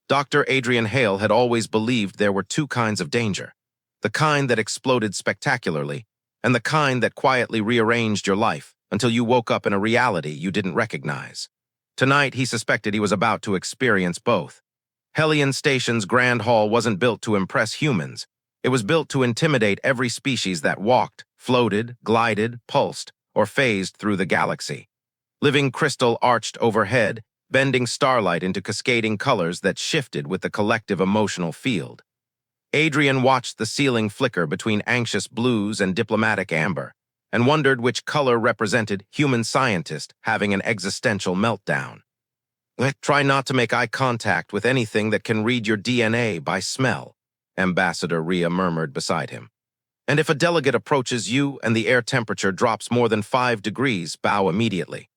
Dr. Adrian Hale had always believed there were two kinds of danger: the kind that exploded spectacularly, and the kind that quietly rearranged your life until you woke up in a reality you didn't recognize. Tonight, he suspected he was about to experience both. Hellion Station's Grand Hall wasn't built to impress humans. It was built to intimidate every species that walked, floated, glided, pulsed, or phased through the galaxy. Living crystal arched overhead, bending starlight into cascading colors that shifted with the collective emotional field. Adrian watched the ceiling flicker between anxious blues and diplomatic amber, and wondered which color represented human scientist having an existential meltdown. Try not to make eye contact with anything that can read your DNA by smell, Ambassador Rhea murmured beside him. And if a delegate approaches you and the air temperature drops more than 5 degrees, bow immediately.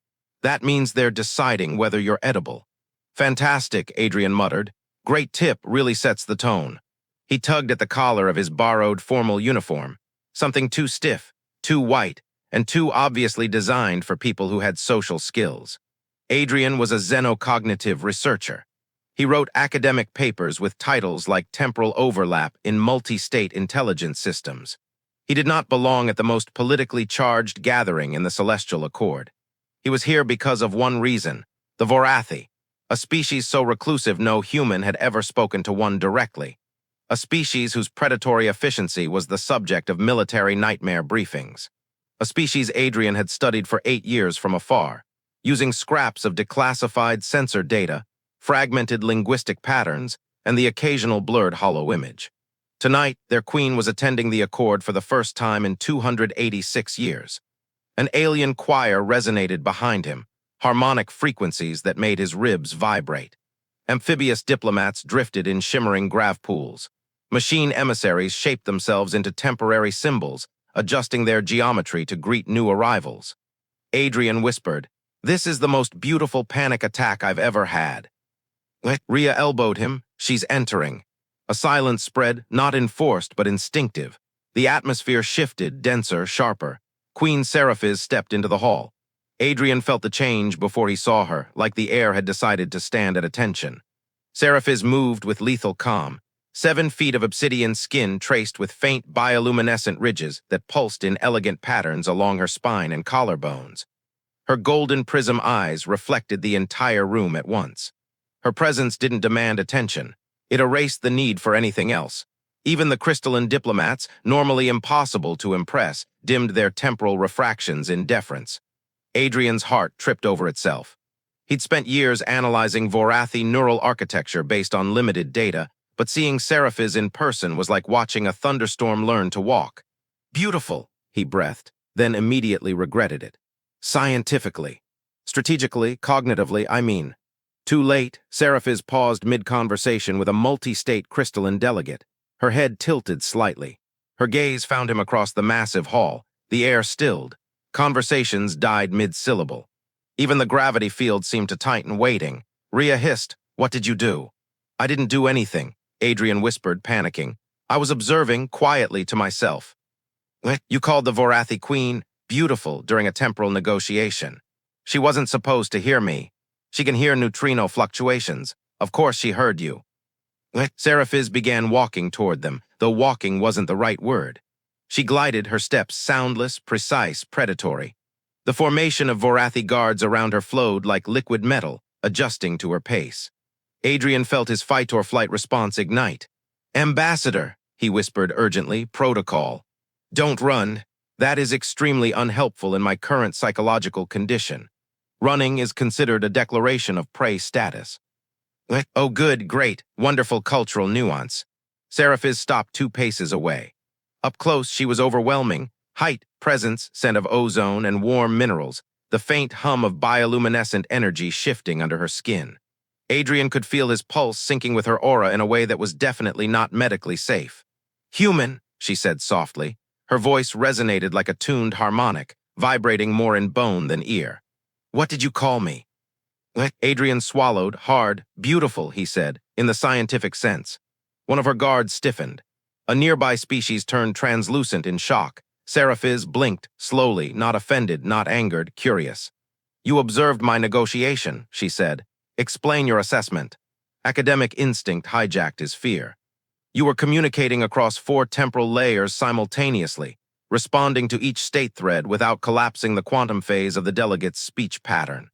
That means they're deciding whether you're edible. Fantastic, Adrian muttered. Great tip, really sets the tone. He tugged at the collar of his borrowed formal uniform, something too stiff, too white, and too obviously designed for people who had social skills. Adrian was a xenocognitive researcher. He wrote academic papers with titles like Temporal Overlap in Multi-State Intelligence Systems. He did not belong at the most politically charged gathering in the Celestial Accord. He was here because of one reason: the Vorathi, a species so reclusive no human had ever spoken to one directly. A species whose predatory efficiency was the subject of military nightmare briefings. A species Adrian had studied for 8 years from afar, using scraps of declassified sensor data, fragmented linguistic patterns, and the occasional blurred hollow image. Tonight, their queen was attending the Accord for the first time in 286 years. An alien choir resonated behind him, harmonic frequencies that made his ribs vibrate. Amphibious diplomats drifted in shimmering grav pools. Machine emissaries shaped themselves into temporary symbols, adjusting their geometry to greet new arrivals. Adrian whispered, "This is the most beautiful panic attack I've ever had." Rhea elbowed him. "She's entering." A silence spread, not enforced but instinctive. The atmosphere shifted, denser, sharper. Queen Seraphis stepped into the hall. Adrian felt the change before he saw her, like the air had decided to stand at attention. Seraphis moved with lethal calm, 7 feet of obsidian skin traced with faint bioluminescent ridges that pulsed in elegant patterns along her spine and collarbones. Her golden prism eyes reflected the entire room at once. Her presence didn't demand attention. It erased the need for anything else. Even the crystalline diplomats, normally impossible to impress, dimmed their temporal refractions in deference. Adrian's heart tripped over itself. He'd spent years analyzing Vorathi neural architecture based on limited data, but seeing Seraphis in person was like watching a thunderstorm learn to walk. "Beautiful," he breathed, then immediately regretted it. "Scientifically. Strategically, cognitively, I mean." Too late, Seraphis paused mid-conversation with a multi-state crystalline delegate. Her head tilted slightly. Her gaze found him across the massive hall. The air stilled. Conversations died mid-syllable. Even the gravity field seemed to tighten, waiting. Rhea hissed, "What did you do?" "I didn't do anything," Adrian whispered, panicking. "I was observing quietly to myself." "You called the Vorathi queen beautiful during a temporal negotiation. She wasn't supposed to hear me. She can hear neutrino fluctuations. Of course she heard you." Seraphis began walking toward them, though walking wasn't the right word. She glided, her steps soundless, precise, predatory. The formation of Vorathi guards around her flowed like liquid metal, adjusting to her pace. Adrian felt his fight-or-flight response ignite. "Ambassador," he whispered urgently, "protocol. Don't run. That is extremely unhelpful in my current psychological condition. Running is considered a declaration of prey status." "Oh good, great, wonderful cultural nuance." Seraphis stopped 2 paces away. Up close, she was overwhelming. Height, presence, scent of ozone and warm minerals, the faint hum of bioluminescent energy shifting under her skin. Adrian could feel his pulse syncing with her aura in a way that was definitely not medically safe. "Human," she said softly. Her voice resonated like a tuned harmonic, vibrating more in bone than ear. "What did you call me?" Adrian swallowed, hard. "Beautiful," he said, in the scientific sense. One of her guards stiffened. A nearby species turned translucent in shock. Seraphis blinked, slowly, not offended, not angered, curious. "You observed my negotiation," she said. "Explain your assessment." Academic instinct hijacked his fear. You were communicating across 4 temporal layers simultaneously, responding to each state thread without collapsing the quantum phase of the delegate's speech pattern.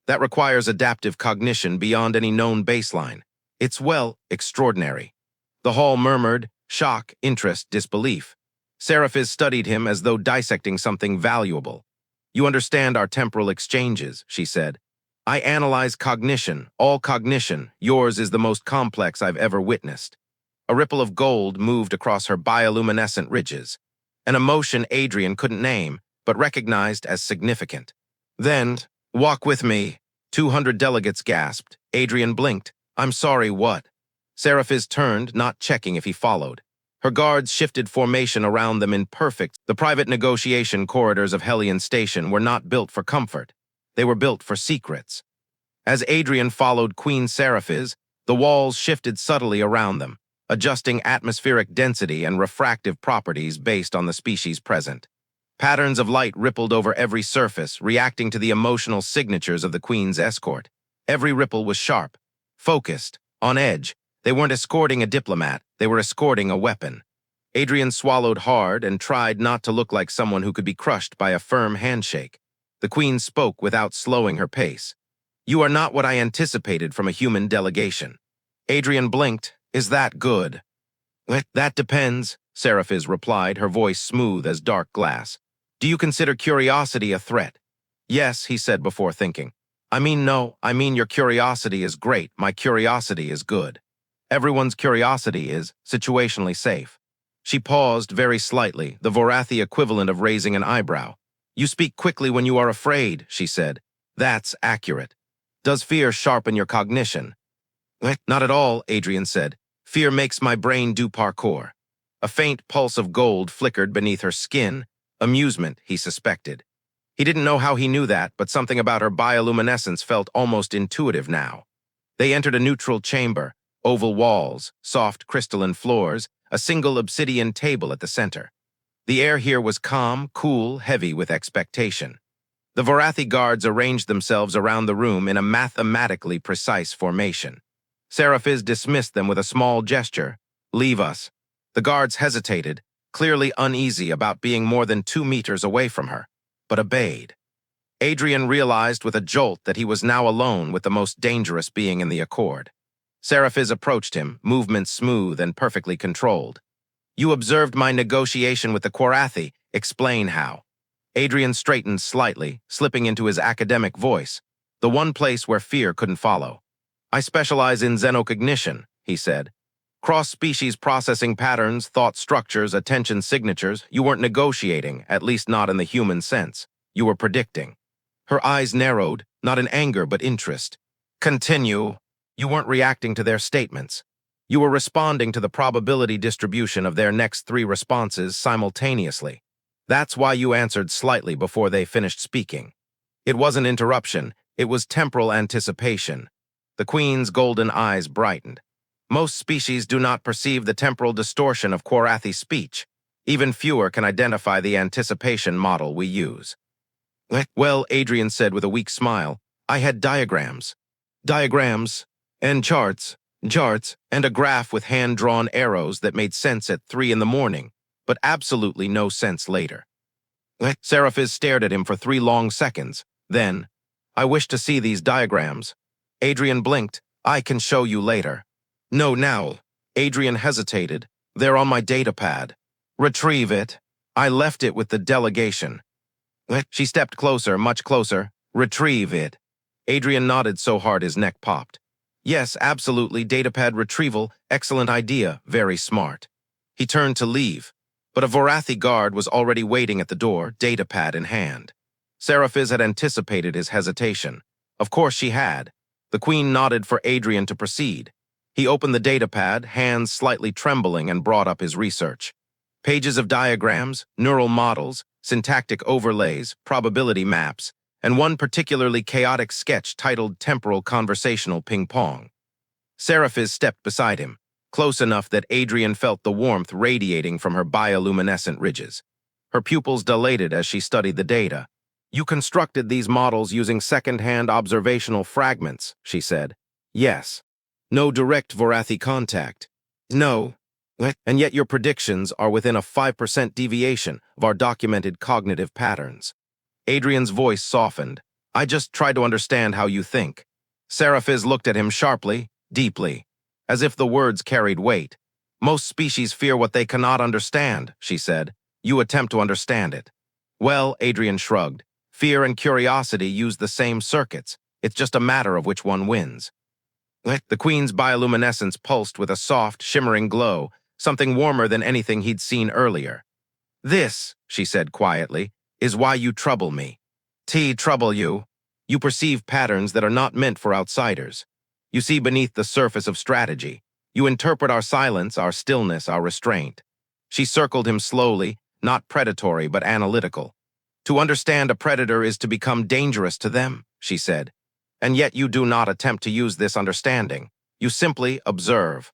That requires adaptive cognition beyond any known baseline. It's, well, extraordinary. The hall murmured, shock, interest, disbelief. Seraphis studied him as though dissecting something valuable. You understand our temporal exchanges, she said. I analyze cognition, all cognition. Yours is the most complex I've ever witnessed. A ripple of gold moved across her bioluminescent ridges, an emotion Adrian couldn't name, but recognized as significant. Then, walk with me. 200 delegates gasped. Adrian blinked. I'm sorry, what? Seraphis turned, not checking if he followed. Her guards shifted formation around them in perfect. The private negotiation corridors of Hellion Station were not built for comfort. They were built for secrets. As Adrian followed Queen Seraphis, the walls shifted subtly around them, adjusting atmospheric density and refractive properties based on the species present. Patterns of light rippled over every surface, reacting to the emotional signatures of the Queen's escort. Every ripple was sharp, focused, on edge. They weren't escorting a diplomat, they were escorting a weapon. Adrian swallowed hard and tried not to look like someone who could be crushed by a firm handshake. The Queen spoke without slowing her pace. You are not what I anticipated from a human delegation. Adrian blinked. Is that good? That depends, Seraphis replied, her voice smooth as dark glass. Do you consider curiosity a threat? Yes, he said before thinking. No, your curiosity is great. My curiosity is good. Everyone's curiosity is situationally safe. She paused very slightly, the Vorathi equivalent of raising an eyebrow. You speak quickly when you are afraid, she said. That's accurate. Does fear sharpen your cognition? Not at all, Adrian said. Fear makes my brain do parkour. A faint pulse of gold flickered beneath her skin. Amusement, he suspected. He didn't know how he knew that, but something about her bioluminescence felt almost intuitive now. They entered a neutral chamber, oval walls, soft crystalline floors, a single obsidian table at the center. The air here was calm, cool, heavy with expectation. The Vorathi guards arranged themselves around the room in a mathematically precise formation. Seraphis dismissed them with a small gesture. Leave us. The guards hesitated, clearly uneasy about being more than 2 meters away from her, but obeyed. Adrian realized with a jolt that he was now alone with the most dangerous being in the accord. Seraphis approached him, movements smooth and perfectly controlled. You observed my negotiation with the Vorathi. Explain how. Adrian straightened slightly, slipping into his academic voice, the one place where fear couldn't follow. I specialize in xenocognition, he said. Cross-species processing patterns, thought structures, attention signatures. You weren't negotiating, at least not in the human sense. You were predicting. Her eyes narrowed, not in anger but interest. Continue. You weren't reacting to their statements. You were responding to the probability distribution of their next 3 responses simultaneously. That's why you answered slightly before they finished speaking. It wasn't interruption, it was temporal anticipation. The Queen's golden eyes brightened. Most species do not perceive the temporal distortion of Vorathi speech. Even fewer can identify the anticipation model we use. Well, Adrian said with a weak smile, I had diagrams. Diagrams and charts, and a graph with hand-drawn arrows that made sense at 3 in the morning, but absolutely no sense later. Seraphis stared at him for 3 long seconds. Then, I wish to see these diagrams. Adrian blinked. I can show you later. No, now. Adrian hesitated. They're on my datapad. Retrieve it. I left it with the delegation. She stepped closer, much closer. Retrieve it. Adrian nodded so hard his neck popped. Yes, absolutely, datapad retrieval, excellent idea, very smart. He turned to leave, but a Vorathi guard was already waiting at the door, datapad in hand. Seraphis had anticipated his hesitation. Of course she had. The Queen nodded for Adrian to proceed. He opened the datapad, hands slightly trembling, and brought up his research. Pages of diagrams, neural models, syntactic overlays, probability maps, and one particularly chaotic sketch titled Temporal Conversational Ping Pong. Seraphis stepped beside him, close enough that Adrian felt the warmth radiating from her bioluminescent ridges. Her pupils dilated as she studied the data. You constructed these models using second-hand observational fragments, she said. Yes. No direct Vorathi contact. No. And yet your predictions are within a 5% deviation of our documented cognitive patterns. Adrian's voice softened. I just try to understand how you think. Seraphis looked at him sharply, deeply, as if the words carried weight. Most species fear what they cannot understand, she said. You attempt to understand it. Well, Adrian shrugged. Fear and curiosity use the same circuits. It's just a matter of which one wins. The Queen's bioluminescence pulsed with a soft, shimmering glow, something warmer than anything he'd seen earlier. This, she said quietly, is why you trouble me. Trouble you. You perceive patterns that are not meant for outsiders. You see beneath the surface of strategy. You interpret our silence, our stillness, our restraint. She circled him slowly, not predatory but analytical. To understand a predator is to become dangerous to them, she said. And yet you do not attempt to use this understanding. You simply observe.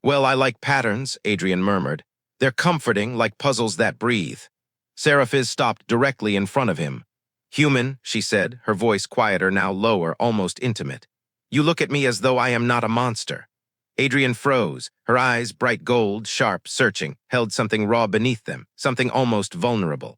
Well, I like patterns, Adrian murmured. They're comforting, like puzzles that breathe. Seraphis stopped directly in front of him. Human, she said, her voice quieter, now lower, almost intimate. You look at me as though I am not a monster. Adrian froze, her eyes, bright gold, sharp, searching, held something raw beneath them, something almost vulnerable.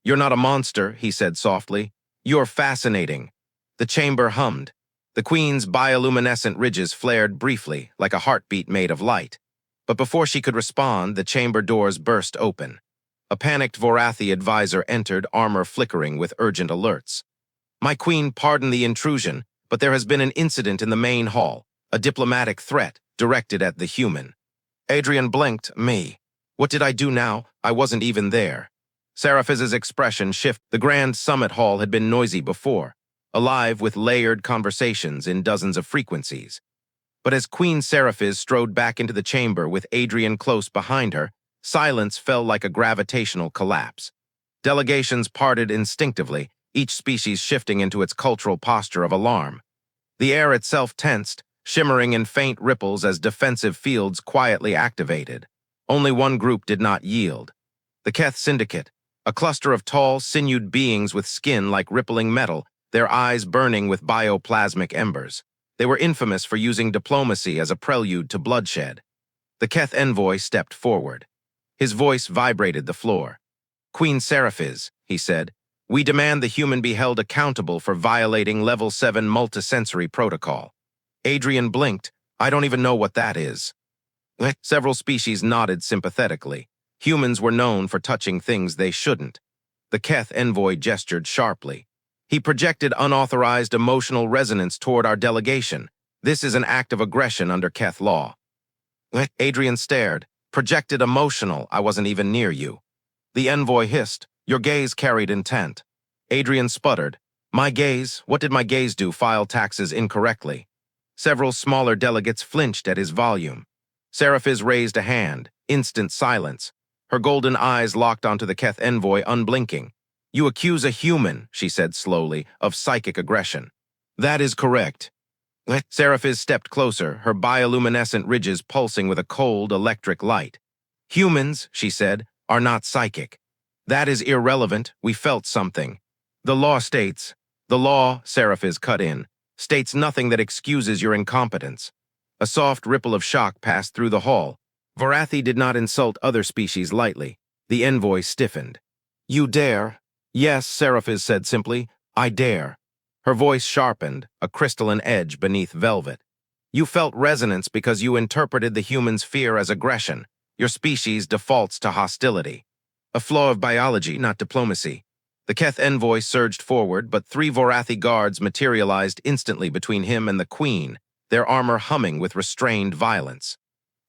You're not a monster, he said softly. You're fascinating. The chamber hummed. The Queen's bioluminescent ridges flared briefly, like a heartbeat made of light. But before she could respond, the chamber doors burst open. A panicked Vorathi advisor entered, armor flickering with urgent alerts. My queen, pardon the intrusion, but there has been an incident in the main hall, a diplomatic threat directed at the human. Adrian blinked. Me. What did I do now? I wasn't even there. Seraphis's expression shifted. The grand summit hall had been noisy before, alive with layered conversations in dozens of frequencies. But as Queen Seraphis strode back into the chamber with Adrian close behind her, silence fell like a gravitational collapse. Delegations parted instinctively, each species shifting into its cultural posture of alarm. The air itself tensed, shimmering in faint ripples as defensive fields quietly activated. Only one group did not yield. The Keth Syndicate, a cluster of tall, sinewed beings with skin like rippling metal, their eyes burning with bioplasmic embers. They were infamous for using diplomacy as a prelude to bloodshed. The Keth envoy stepped forward. His voice vibrated the floor. Queen Seraphis, he said, we demand the human be held accountable for violating Level 7 multisensory protocol. Adrian blinked. I don't even know what that is. Several species nodded sympathetically. Humans were known for touching things they shouldn't. The Keth envoy gestured sharply. He projected unauthorized emotional resonance toward our delegation. This is an act of aggression under Keth law. Adrian stared. Projected emotional, I wasn't even near you. The envoy hissed. Your gaze carried intent. Adrian sputtered. My gaze? What did my gaze do? File taxes incorrectly. Several smaller delegates flinched at his volume. Seraphis raised a hand. Instant silence. Her golden eyes locked onto the Keth envoy, unblinking. You accuse a human, she said slowly, of psychic aggression. That is correct. Seraphis stepped closer, her bioluminescent ridges pulsing with a cold, electric light. Humans, she said, are not psychic. That is irrelevant. We felt something. The law states. The law, Seraphis cut in, states nothing that excuses your incompetence. A soft ripple of shock passed through the hall. Vorathi did not insult other species lightly. The envoy stiffened. You dare? Yes, Seraphis said simply. I dare. Her voice sharpened, a crystalline edge beneath velvet. You felt resonance because you interpreted the human's fear as aggression. Your species defaults to hostility. A flaw of biology, not diplomacy. The Keth envoy surged forward, but 3 Vorathi guards materialized instantly between him and the Queen, their armor humming with restrained violence.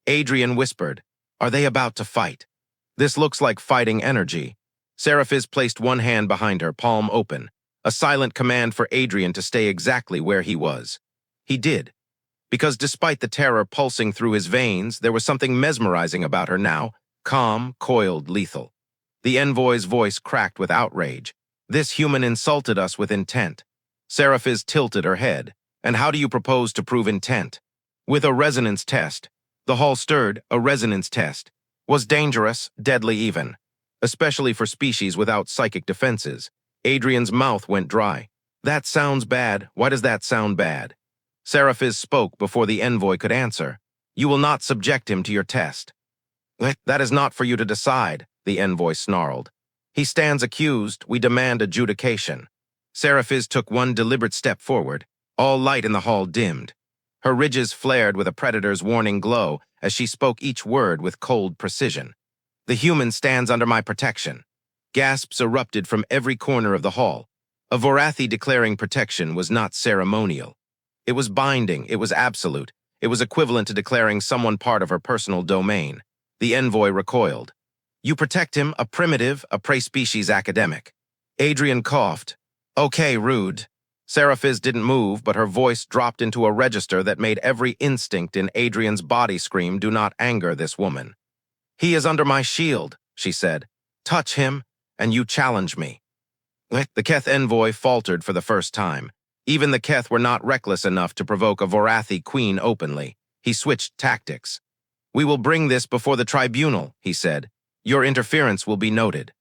Adrian whispered, Are they about to fight? This looks like fighting energy. Seraphis placed one hand behind her, palm open, a silent command for Adrian to stay exactly where he was. He did, because despite the terror pulsing through his veins, there was something mesmerizing about her now, calm, coiled, lethal. The envoy's voice cracked with outrage. This human insulted us with intent. Seraphis tilted her head. And how do you propose to prove intent? With a resonance test. The hall stirred. A resonance test. Was dangerous, deadly even. Especially for species without psychic defenses. Adrian's mouth went dry. That sounds bad. Why does that sound bad? Seraphis spoke before the envoy could answer. You will not subject him to your test. That is not for you to decide, the envoy snarled. He stands accused, we demand adjudication. Seraphis took one deliberate step forward. All light in the hall dimmed. Her ridges flared with a predator's warning glow as she spoke each word with cold precision. The human stands under my protection. Gasps erupted from every corner of the hall. A Vorathi declaring protection was not ceremonial. It was binding, it was absolute. It was equivalent to declaring someone part of her personal domain. The envoy recoiled. You protect him, a primitive, a prey-species academic. Adrian coughed. Okay, rude. Seraphis didn't move, but her voice dropped into a register that made every instinct in Adrian's body scream, do not anger this woman. He is under my shield, she said. Touch him, and you challenge me. The Keth envoy faltered for the first time. Even the Keth were not reckless enough to provoke a Vorathi queen openly. He switched tactics. We will bring this before the tribunal, he said. Your interference will be noted.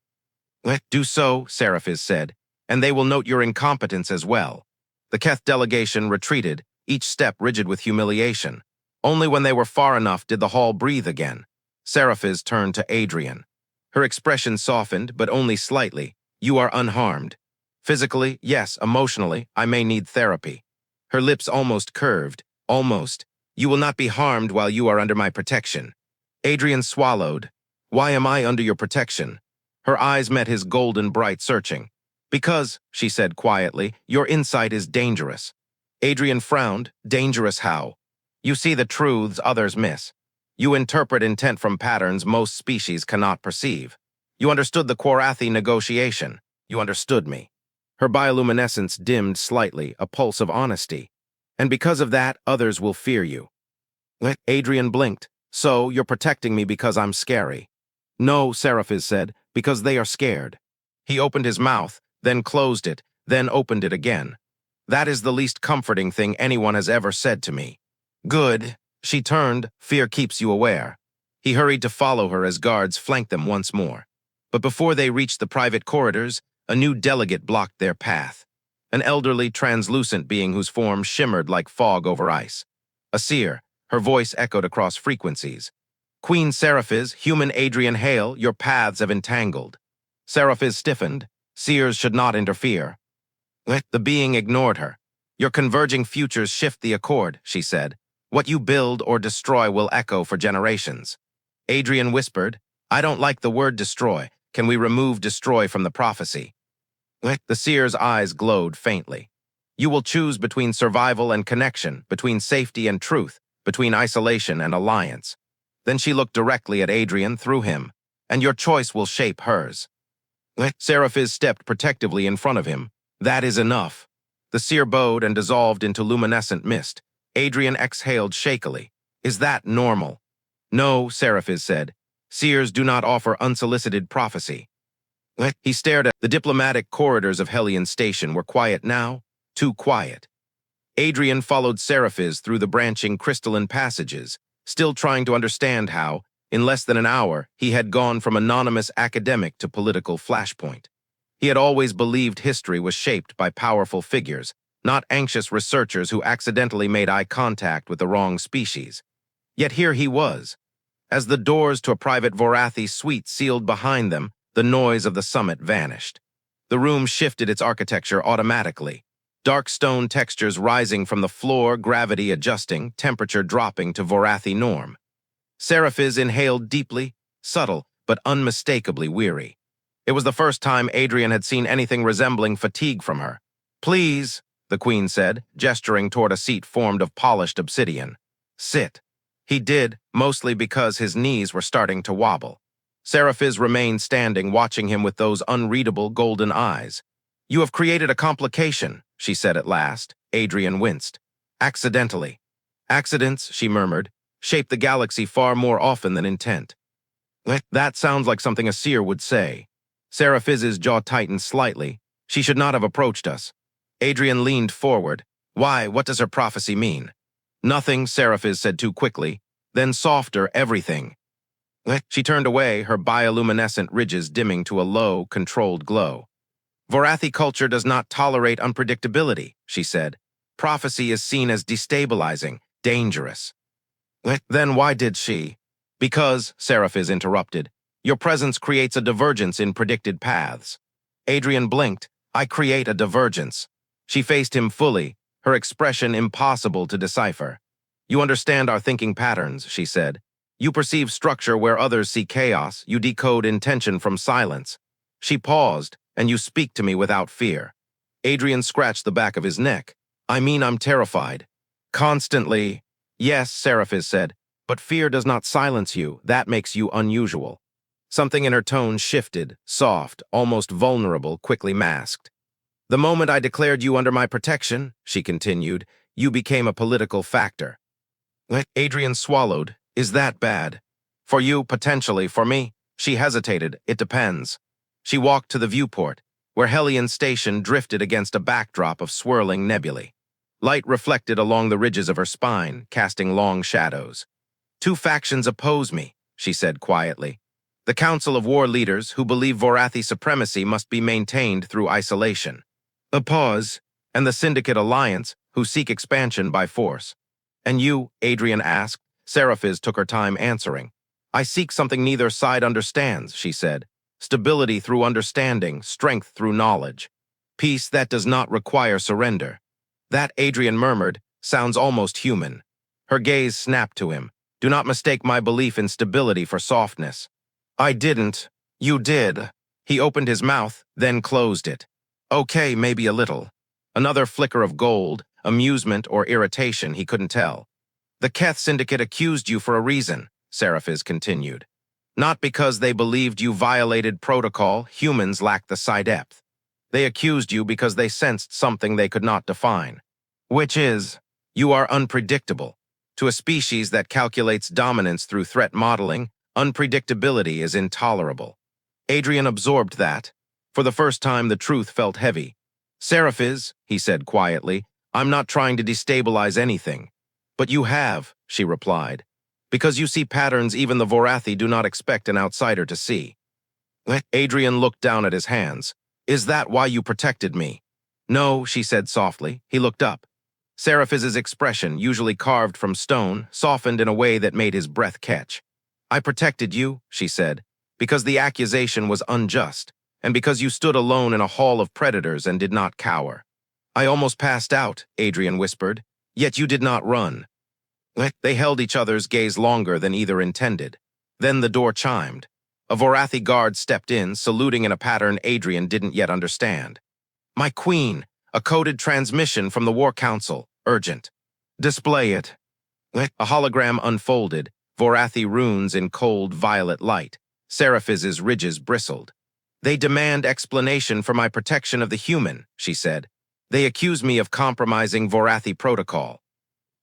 Do so, Seraphis said, and they will note your incompetence as well. The Keth delegation retreated, each step rigid with humiliation. Only when they were far enough did the hall breathe again. Seraphis turned to Adrian. Her expression softened, but only slightly. You are unharmed. Physically, yes, emotionally, I may need therapy. Her lips almost curved. Almost. You will not be harmed while you are under my protection. Adrian swallowed. Why am I under your protection? Her eyes met his golden bright searching. Because, she said quietly, your insight is dangerous. Adrian frowned. Dangerous how? You see the truths others miss. You interpret intent from patterns most species cannot perceive. You understood the Vorathi negotiation. You understood me. Her bioluminescence dimmed slightly, a pulse of honesty. And because of that, others will fear you. Adrian blinked. So, you're protecting me because I'm scary. No, Seraphis said, because they are scared. He opened his mouth, then closed it, then opened it again. That is the least comforting thing anyone has ever said to me. Good. She turned. Fear keeps you aware. He hurried to follow her as guards flanked them once more. But before they reached the private corridors, a new delegate blocked their path. An elderly, translucent being whose form shimmered like fog over ice. A seer, her voice echoed across frequencies. Queen Seraphis, human Adrian Hale, your paths have entangled. Seraphis stiffened. Seers should not interfere. The being ignored her. Your converging futures shift the accord, she said. What you build or destroy will echo for generations. Adrian whispered, I don't like the word destroy. Can we remove destroy from the prophecy? The seer's eyes glowed faintly. You will choose between survival and connection, between safety and truth, between isolation and alliance. Then she looked directly at Adrian through him, and your choice will shape hers. Seraphis stepped protectively in front of him. That is enough. The seer bowed and dissolved into luminescent mist. Adrian exhaled shakily. Is that normal? No, Seraphis said. Seers do not offer unsolicited prophecy. He stared at the diplomatic corridors of Hellion Station were quiet now, too quiet. Adrian followed Seraphis through the branching crystalline passages, still trying to understand how, in less than an hour, he had gone from anonymous academic to political flashpoint. He had always believed history was shaped by powerful figures, not anxious researchers who accidentally made eye contact with the wrong species. Yet here he was. As the doors to a private Vorathi suite sealed behind them, the noise of the summit vanished. The room shifted its architecture automatically. Dark stone textures rising from the floor, gravity adjusting, temperature dropping to Vorathi norm. Seraphis inhaled deeply, subtle, but unmistakably weary. It was the first time Adrian had seen anything resembling fatigue from her. Please, the queen said, gesturing toward a seat formed of polished obsidian. Sit. He did, mostly because his knees were starting to wobble. Seraphis remained standing, watching him with those unreadable golden eyes. You have created a complication, she said at last. Adrian winced. Accidentally. Accidents, she murmured, shape the galaxy far more often than intent. That sounds like something a seer would say. Seraphis's jaw tightened slightly. She should not have approached us. Adrian leaned forward. Why, what does her prophecy mean? Nothing, Seraphis said too quickly. Then softer, everything. She turned away, her bioluminescent ridges dimming to a low, controlled glow. Vorathi culture does not tolerate unpredictability, she said. prophecy is seen as destabilizing, dangerous. Then why did she? Because, Seraphis interrupted, your presence creates a divergence in predicted paths. Adrian blinked. I create a divergence. She faced him fully, her expression impossible to decipher. You understand our thinking patterns, she said. You perceive structure where others see chaos, you decode intention from silence. She paused, and you speak to me without fear. Adrian scratched the back of his neck. I mean, I'm terrified. Constantly. Yes, Seraphis said, but fear does not silence you. That makes you unusual. Something in her tone shifted, soft, almost vulnerable, quickly masked. The moment I declared you under my protection, she continued, you became a political factor. Adrian swallowed. Is that bad? For you, potentially. For me? She hesitated. It depends. She walked to the viewport, where Hellion Station drifted against a backdrop of swirling nebulae. Light reflected along the ridges of her spine, casting long shadows. Two factions oppose me, she said quietly. The Council of War Leaders, who believe Vorathi supremacy must be maintained through isolation. A pause, and the Syndicate Alliance, who seek expansion by force. And you, Adrian asked. Seraphis took her time answering. I seek something neither side understands, she said. Stability through understanding, strength through knowledge. Peace that does not require surrender. That, Adrian murmured, sounds almost human. Her gaze snapped to him. Do not mistake my belief in stability for softness. I didn't. You did. He opened his mouth, then closed it. Okay, maybe a little. Another flicker of gold, amusement or irritation, he couldn't tell. The Keth Syndicate accused you for a reason, Seraphis continued. Not because they believed you violated protocol, humans lack the psi depth. They accused you because they sensed something they could not define. Which is, you are unpredictable. To a species that calculates dominance through threat modeling, unpredictability is intolerable. Adrian absorbed that. For the first time, the truth felt heavy. Seraphis, he said quietly, I'm not trying to destabilize anything. But you have, she replied. Because you see patterns even the Vorathi do not expect an outsider to see. Adrian looked down at his hands. Is that why you protected me? No, she said softly. He looked up. Seraphis's expression, usually carved from stone, softened in a way that made his breath catch. I protected you, she said, because the accusation was unjust, and because you stood alone in a hall of predators and did not cower. I almost passed out, Adrian whispered, yet you did not run. They held each other's gaze longer than either intended. Then the door chimed. A Vorathi guard stepped in, saluting in a pattern Adrian didn't yet understand. My queen, a coded transmission from the War Council, urgent. Display it. A hologram unfolded, Vorathi runes in cold violet light. Seraphis's ridges bristled. They demand explanation for my protection of the human, she said. They accuse me of compromising Vorathi protocol.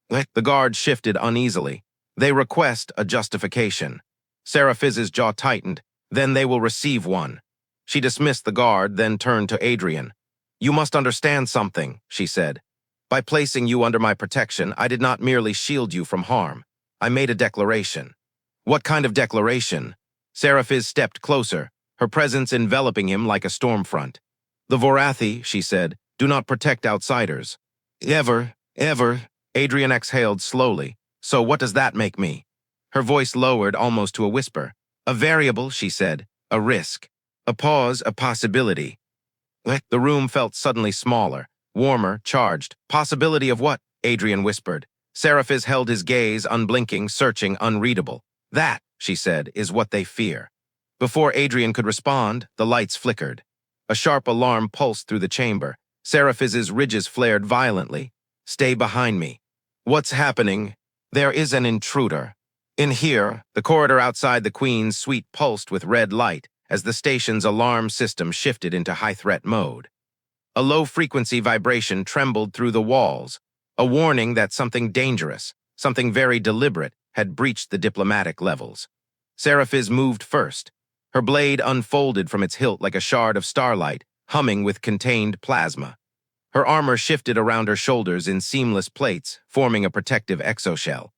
The guard shifted uneasily. They request a justification. Seraphis's jaw tightened. Then they will receive one. She dismissed the guard, then turned to Adrian. You must understand something, she said. By placing you under my protection, I did not merely shield you from harm. I made a declaration. What kind of declaration? Seraphis stepped closer, her presence enveloping him like a storm front. The Vorathi, she said, do not protect outsiders. Ever. Adrian exhaled slowly. So what does that make me? Her voice lowered almost to a whisper. A variable, she said. A risk. A pause, a possibility. The room felt suddenly smaller, warmer, charged. Possibility of what? Adrian whispered. Seraphis held his gaze, unblinking, searching, unreadable. That, she said, is what they fear. Before Adrian could respond, the lights flickered. A sharp alarm pulsed through the chamber. Seraphis's ridges flared violently. Stay behind me. What's happening? There is an intruder. In here, the corridor outside the Queen's suite pulsed with red light as the station's alarm system shifted into high-threat mode. A low-frequency vibration trembled through the walls, a warning that something dangerous, something very deliberate, had breached the diplomatic levels. Seraphis moved first. Her blade unfolded from its hilt like a shard of starlight, humming with contained plasma. Her armor shifted around her shoulders in seamless plates, forming a protective exoshell.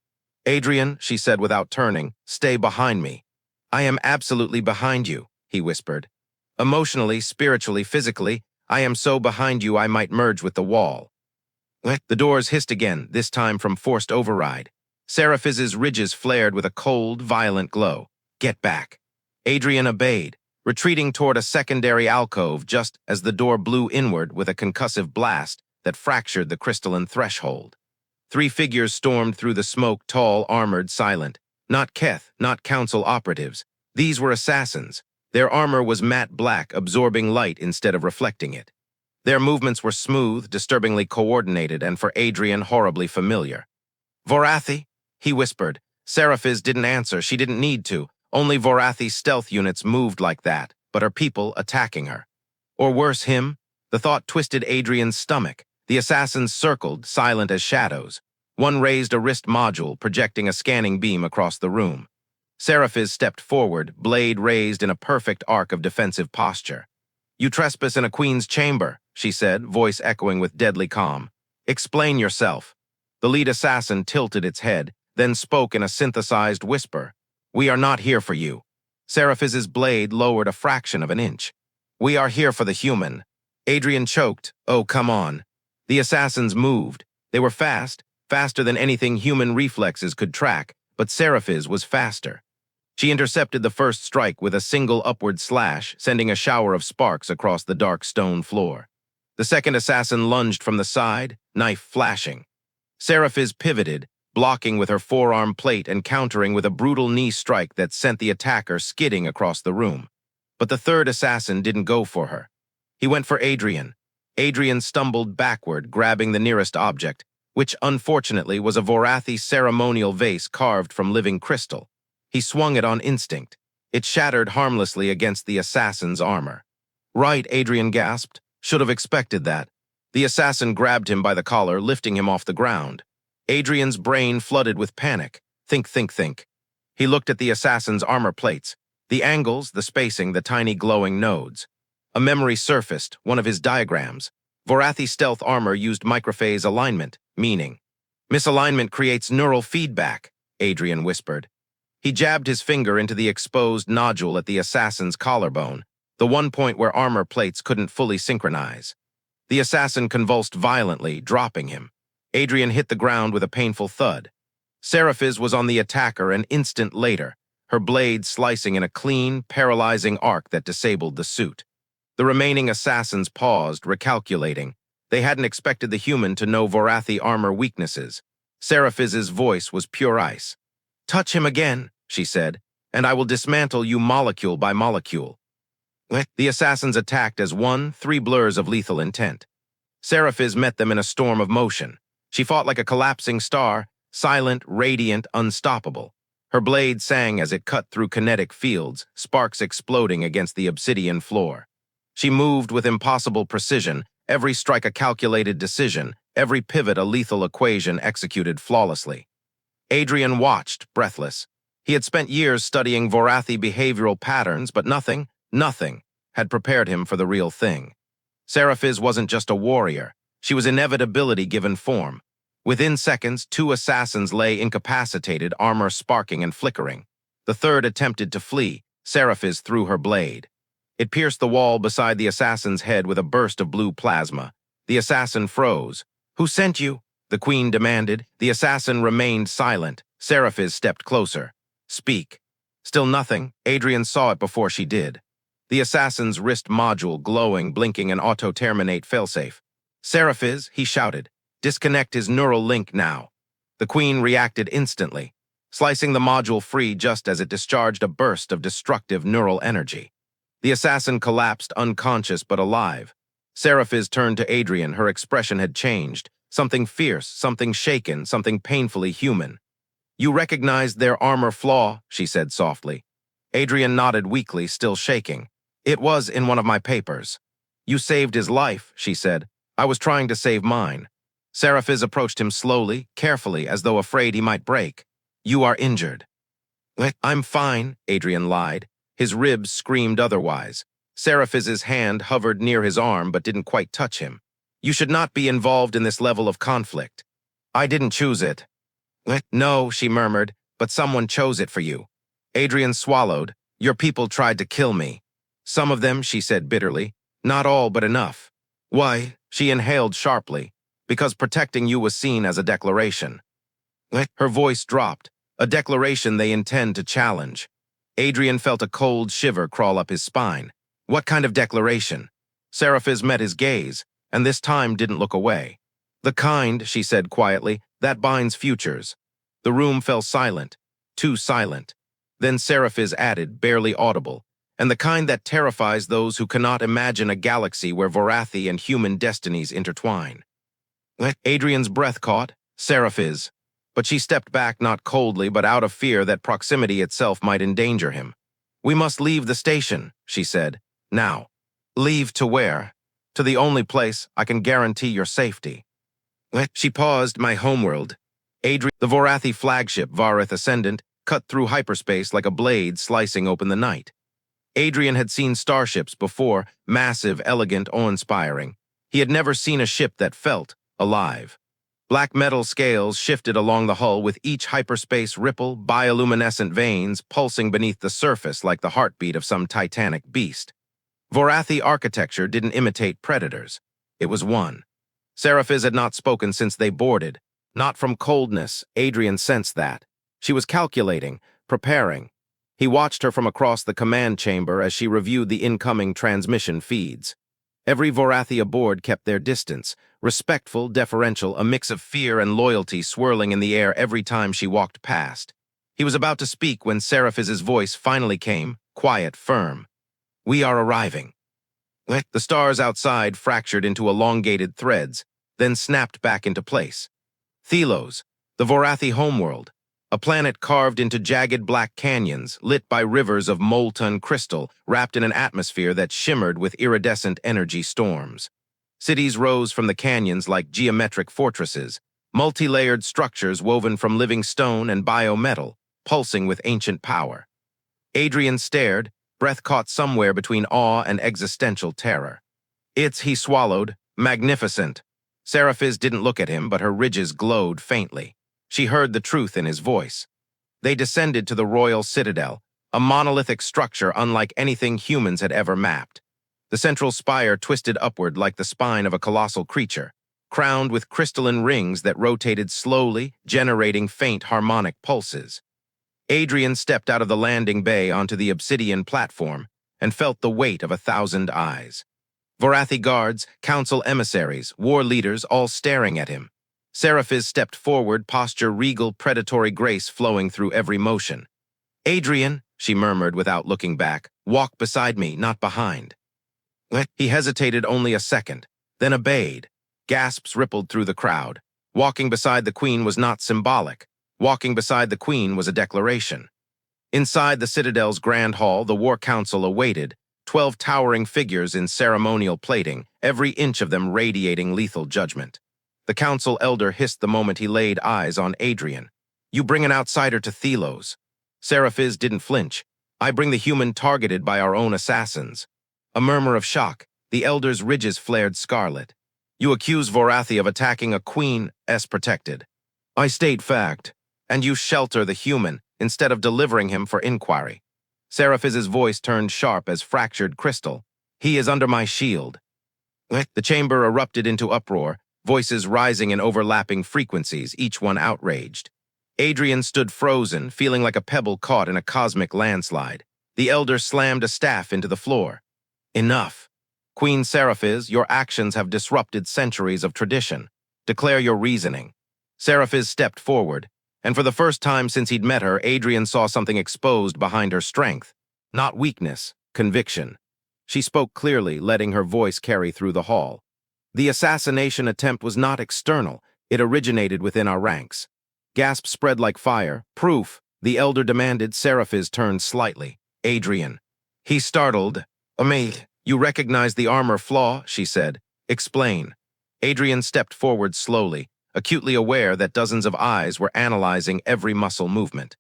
Adrian, she said without turning, stay behind me. I am absolutely behind you, he whispered. Emotionally, spiritually, physically, I am so behind you I might merge with the wall. The doors hissed again, this time from forced override. Seraphis's ridges flared with a cold, violent glow. Get back. Adrian obeyed, retreating toward a secondary alcove just as the door blew inward with a concussive blast that fractured the crystalline threshold. 3 figures stormed through the smoke, tall, armored, silent. Not Keth, not council operatives. These were assassins. Their armor was matte black, absorbing light instead of reflecting it. Their movements were smooth, disturbingly coordinated, and for Adrian, horribly familiar. Vorathi? He whispered. Seraphis didn't answer. She didn't need to. Only Vorathi's stealth units moved like that, but her people attacking her. Or worse, him? The thought twisted Adrian's stomach. The assassins circled, silent as shadows. One raised a wrist module, projecting a scanning beam across the room. Seraphis stepped forward, blade raised in a perfect arc of defensive posture. You trespass in a queen's chamber, she said, voice echoing with deadly calm. Explain yourself. The lead assassin tilted its head, then spoke in a synthesized whisper. We are not here for you. Seraphis's blade lowered a fraction of an inch. We are here for the human. Adrian choked. Oh, come on. The assassins moved. They were fast, faster than anything human reflexes could track, but Seraphis was faster. She intercepted the first strike with a single upward slash, sending a shower of sparks across the dark stone floor. The second assassin lunged from the side, knife flashing. Seraphis pivoted, blocking with her forearm plate and countering with a brutal knee strike that sent the attacker skidding across the room. But the third assassin didn't go for her. He went for Adrian. Adrian stumbled backward, grabbing the nearest object, which unfortunately was a Vorathi ceremonial vase carved from living crystal. He swung it on instinct. It shattered harmlessly against the assassin's armor. Right, Adrian gasped. Should have expected that. The assassin grabbed him by the collar, lifting him off the ground. Adrian's brain flooded with panic. Think, think, think. He looked at the assassin's armor plates. The angles, the spacing, the tiny glowing nodes. A memory surfaced, one of his diagrams. Vorathi stealth armor used microphase alignment, meaning. Misalignment creates neural feedback, Adrian whispered. He jabbed his finger into the exposed nodule at the assassin's collarbone, the one point where armor plates couldn't fully synchronize. The assassin convulsed violently, dropping him. Adrian hit the ground with a painful thud. Seraphis was on the attacker an instant later, her blade slicing in a clean, paralyzing arc that disabled the suit. The remaining assassins paused, recalculating. They hadn't expected the human to know Vorathi armor weaknesses. Seraphis's voice was pure ice. Touch him again, she said, and I will dismantle you molecule by molecule. The assassins attacked as 3 blurs of lethal intent. Seraphis met them in a storm of motion. She fought like a collapsing star, silent, radiant, unstoppable. Her blade sang as it cut through kinetic fields, sparks exploding against the obsidian floor. She moved with impossible precision, every strike a calculated decision, every pivot a lethal equation executed flawlessly. Adrian watched, breathless. He had spent years studying Vorathi behavioral patterns, but nothing had prepared him for the real thing. Seraphis wasn't just a warrior. She was inevitability given form. Within seconds, 2 assassins lay incapacitated, armor sparking and flickering. The third attempted to flee. Seraphis threw her blade. It pierced the wall beside the assassin's head with a burst of blue plasma. The assassin froze. Who sent you? The queen demanded. The assassin remained silent. Seraphis stepped closer. Speak. Still nothing. Adrian saw it before she did. The assassin's wrist module glowing, blinking an auto-terminate failsafe. Seraphis, he shouted. Disconnect his neural link now. The queen reacted instantly, slicing the module free just as it discharged a burst of destructive neural energy. The assassin collapsed, unconscious but alive. Seraphis turned to Adrian. Her expression had changed. Something fierce, something shaken, something painfully human. You recognized their armor flaw, she said softly. Adrian nodded weakly, still shaking. It was in one of my papers. You saved his life, she said. I was trying to save mine. Seraphis approached him slowly, carefully, as though afraid he might break. You are injured. I'm fine, Adrian lied. His ribs screamed otherwise. Seraphis's hand hovered near his arm but didn't quite touch him. You should not be involved in this level of conflict. I didn't choose it. No, she murmured, but someone chose it for you. Adrian swallowed. Your people tried to kill me. Some of them, she said bitterly. Not all, but enough. Why? She inhaled sharply. Because protecting you was seen as a declaration. Her voice dropped, a declaration they intend to challenge. Adrian felt a cold shiver crawl up his spine. What kind of declaration? Seraphis met his gaze, and this time didn't look away. The kind, she said quietly, that binds futures. The room fell silent, too silent. Then Seraphis added, barely audible, and the kind that terrifies those who cannot imagine a galaxy where Vorathi and human destinies intertwine. Adrian's breath caught, Seraphis. But she stepped back not coldly but out of fear that proximity itself might endanger him. We must leave the station, she said. Now. Leave to where? To the only place I can guarantee your safety. She paused. My homeworld. The Vorathi flagship, Varith Ascendant, cut through hyperspace like a blade slicing open the night. Adrian had seen starships before, massive, elegant, awe-inspiring. He had never seen a ship that felt alive. Black metal scales shifted along the hull with each hyperspace ripple, bioluminescent veins pulsing beneath the surface like the heartbeat of some titanic beast. Vorathi architecture didn't imitate predators. It was one. Seraphis had not spoken since they boarded. Not from coldness, Adrian sensed that. She was calculating, preparing. He watched her from across the command chamber as she reviewed the incoming transmission feeds. Every Vorathi aboard kept their distance, respectful, deferential, a mix of fear and loyalty swirling in the air every time she walked past. He was about to speak when Seraphis's voice finally came, quiet, firm. We are arriving. The stars outside fractured into elongated threads, then snapped back into place. Thelos, the Vorathi homeworld, a planet carved into jagged black canyons, lit by rivers of molten crystal, wrapped in an atmosphere that shimmered with iridescent energy storms. Cities rose from the canyons like geometric fortresses, multi-layered structures woven from living stone and biometal, pulsing with ancient power. Adrian stared, breath caught somewhere between awe and existential terror. He swallowed, magnificent. Seraphis didn't look at him, but her ridges glowed faintly. She heard the truth in his voice. They descended to the royal citadel, a monolithic structure unlike anything humans had ever mapped. The central spire twisted upward like the spine of a colossal creature, crowned with crystalline rings that rotated slowly, generating faint harmonic pulses. Adrian stepped out of the landing bay onto the obsidian platform and felt the weight of 1,000 eyes. Vorathi guards, council emissaries, war leaders all staring at him. Seraphis stepped forward, posture regal, predatory grace flowing through every motion. Adrian, she murmured without looking back, walk beside me, not behind. He hesitated only a second, then obeyed. Gasps rippled through the crowd. Walking beside the queen was not symbolic. Walking beside the queen was a declaration. Inside the Citadel's grand hall, the war council awaited, 12 towering figures in ceremonial plating, every inch of them radiating lethal judgment. The council elder hissed the moment he laid eyes on Adrian. You bring an outsider to Thelos. Seraphis didn't flinch. I bring the human targeted by our own assassins. A murmur of shock. The elder's ridges flared scarlet. You accuse Vorathi of attacking a queen's protected. I state fact. And you shelter the human instead of delivering him for inquiry. Seraphis's voice turned sharp as fractured crystal. He is under my shield. The chamber erupted into uproar, voices rising in overlapping frequencies, each one outraged. Adrian stood frozen, feeling like a pebble caught in a cosmic landslide. The elder slammed a staff into the floor. Enough. Queen Seraphis, your actions have disrupted centuries of tradition. Declare your reasoning. Seraphis stepped forward, and for the first time since he'd met her, Adrian saw something exposed behind her strength. Not weakness, conviction. She spoke clearly, letting her voice carry through the hall. The assassination attempt was not external. It originated within our ranks. Gasps spread like fire. Proof, the elder demanded. Seraphis turned slightly. Adrian. He startled. You recognize the armor flaw, she said. Explain. Adrian stepped forward slowly, acutely aware that dozens of eyes were analyzing every muscle movement.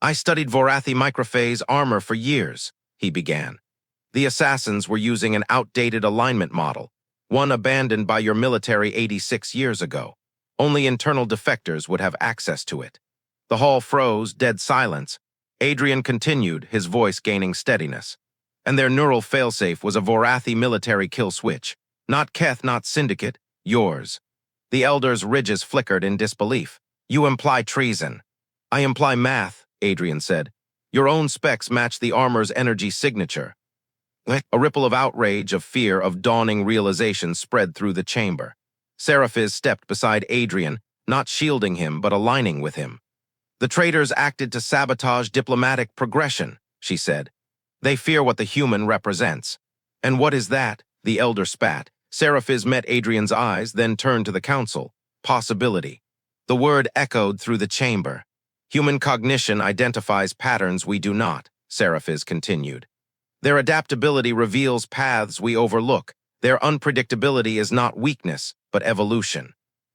I studied Vorathi microphase armor for years, he began. The assassins were using an outdated alignment model, one abandoned by your military 86 years ago. Only internal defectors would have access to it. The hall froze, dead silence. Adrian continued, his voice gaining steadiness. And their neural failsafe was a Vorathi military kill switch. Not Keth, not Syndicate, yours. The elder's ridges flickered in disbelief. You imply treason. I imply math, Adrian said. Your own specs match the armor's energy signature. A ripple of outrage, of fear, of dawning realization spread through the chamber. Seraphis stepped beside Adrian, not shielding him but aligning with him. The traitors acted to sabotage diplomatic progression, she said. They fear what the human represents. And what is that? The elder spat. Seraphis met Adrian's eyes, then turned to the council. Possibility. The word echoed through the chamber. Human cognition identifies patterns we do not, Seraphis continued. Their adaptability reveals paths we overlook. Their unpredictability is not weakness, but evolution.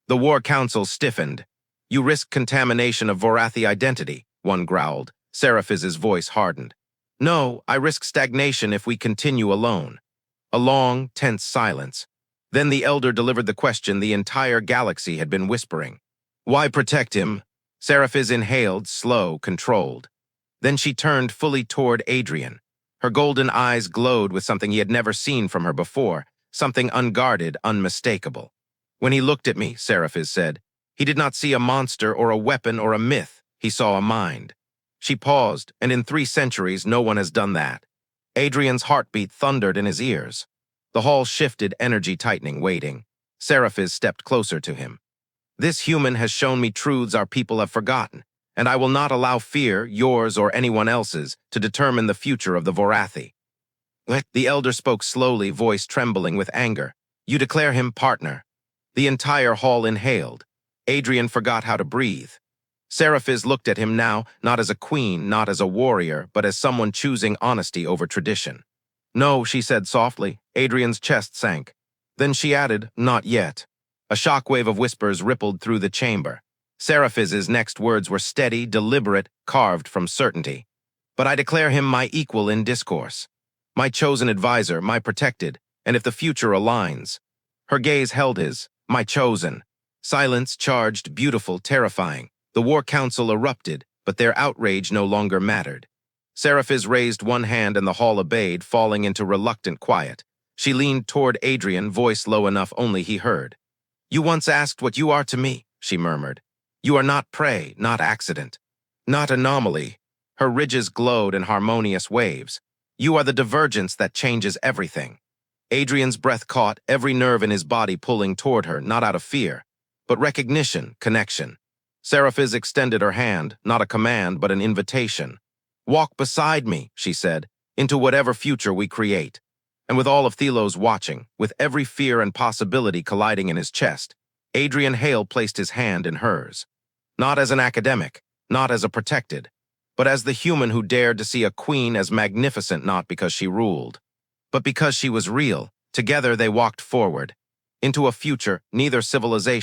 The War Council stiffened. You risk contamination of Vorathi identity, one growled. Seraphis's voice hardened. No, I risk stagnation if we continue alone. A long, tense silence. Then the elder delivered the question the entire galaxy had been whispering. Why protect him? Seraphis inhaled, slow, controlled. Then she turned fully toward Adrian. Her golden eyes glowed with something he had never seen from her before, something unguarded, unmistakable. When he looked at me, Seraphis said, he did not see a monster or a weapon or a myth. He saw a mind. She paused, and in 3 centuries, no one has done that. Adrian's heartbeat thundered in his ears. The hall shifted, energy tightening, waiting. Seraphis stepped closer to him. This human has shown me truths our people have forgotten, and I will not allow fear, yours or anyone else's, to determine the future of the Vorathi. The elder spoke slowly, voice trembling with anger. You declare him partner. The entire hall inhaled. Adrian forgot how to breathe. Seraphis looked at him now, not as a queen, not as a warrior, but as someone choosing honesty over tradition. No, she said softly. Adrian's chest sank. Then she added, not yet. A shockwave of whispers rippled through the chamber. Seraphis's next words were steady, deliberate, carved from certainty. But I declare him my equal in discourse. My chosen advisor, my protected, and if the future aligns. Her gaze held his, my chosen. Silence, charged, beautiful, terrifying. The War Council erupted, but their outrage no longer mattered. Seraphis raised one hand and the hall obeyed, falling into reluctant quiet. She leaned toward Adrian, voice low enough only he heard. You once asked what you are to me, she murmured. You are not prey, not accident, not anomaly. Her ridges glowed in harmonious waves. You are the divergence that changes everything. Adrian's breath caught, every nerve in his body pulling toward her, not out of fear, but recognition, connection. Seraphis extended her hand, not a command, but an invitation. Walk beside me, she said, into whatever future we create. And with all of Thelos watching, with every fear and possibility colliding in his chest, Adrian Hale placed his hand in hers. Not as an academic, not as a protected, but as the human who dared to see a queen as magnificent not because she ruled, but because she was real. Together they walked forward, into a future neither civilization